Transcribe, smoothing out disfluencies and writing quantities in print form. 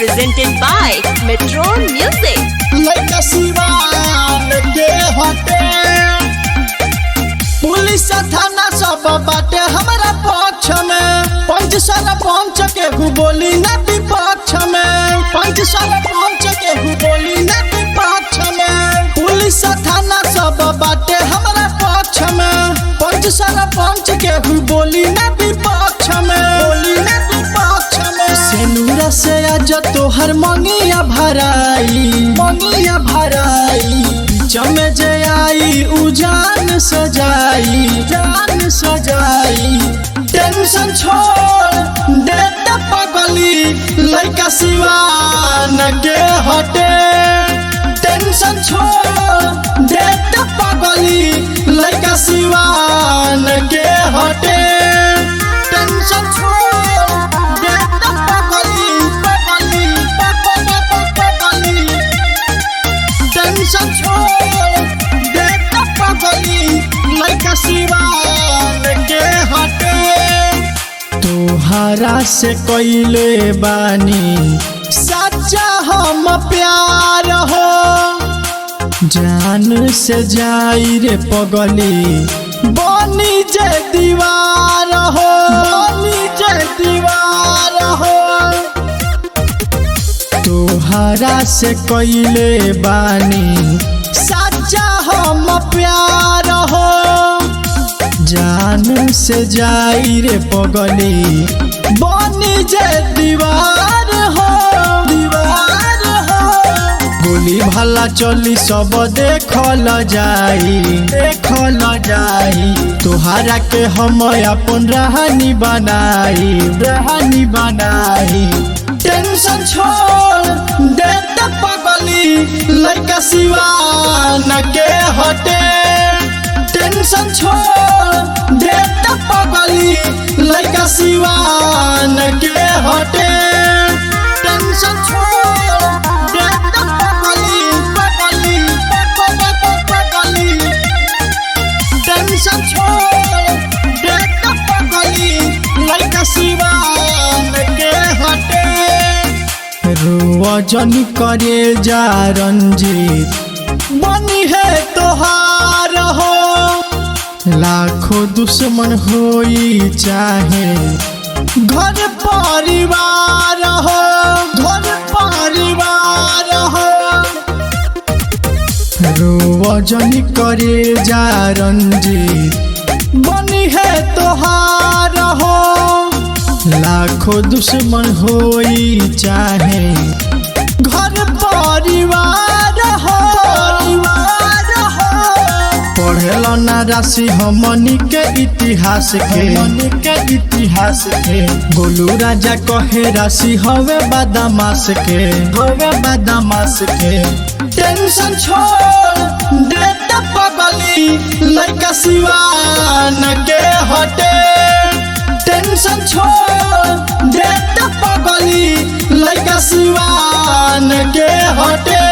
presented by Metro Music. लइका सिवान के हटे पुलिस थाना सब बाटे हमारा पक्ष में। पंच साल पंच के बोली न विपक्ष में। पंच साल पंच के बोली न विपक्ष में। पुलिस थाना सब बाटे हमारा पक्ष में। पंच साल पंच के बोली न विपक्ष में। बोली न विपक्ष में। सेनुरा से आज तोहर मंगिया भराई। मंगिया भराई चमे जे आई उजान सजाई। जान सजाई टेंशन छोड़ दे पगली लइका सिवान के हटे। टेंशन छोड़ दे पगली लइका सिवान के हटे। टेंशन छोड़ दे पगली पगली पगली टेंशन छोड़ दे पगली लइका सिवान के हटे। तोहरा से कइले बानी सच्चा हम प्यार हो। जान से जाई रे पगली बनी जे दीवार हो। बनी जे दीवार हो तोहरा से कइले बानी सच्चा हम प्यार हो। जान से जाई रे पगली बनी जे दीवार हो। दीवार हो गोली भला चली सब देखल जाई। देखल जाई तोहरा के हम अपन रानी बनाई। रानी बनाई टेंशन छोड़ दे पगली लइका सिवान के हटे। टेंशन छोड़ दे पगली लइका सिवान के हटे। टेंशन छोड़ दे पगली पगली पगली टेंशन छोड़ दे पगली लइका सिवान के हटे। रोजन करे जा रंजीत बनी है तोहार हो। लाखों दुश्मन होई चाहे घर परिवार हो। घर परिवार हो रोजन करे जा रंजीत बनी है तोहार हो। लाखों दुश्मन होई चाहे घर परिवार हो। पढ़ेल ना राशि हमनी के इतिहास के। हमनी के इतिहास के गोलू राजा कहे राशि हवे बदमाश के। हवे बदमाश के टेंशन छोड़ दे पगली लइका सिवान के हटे। टेंशन छोड़ दे पगली लइका सिवान के हटे।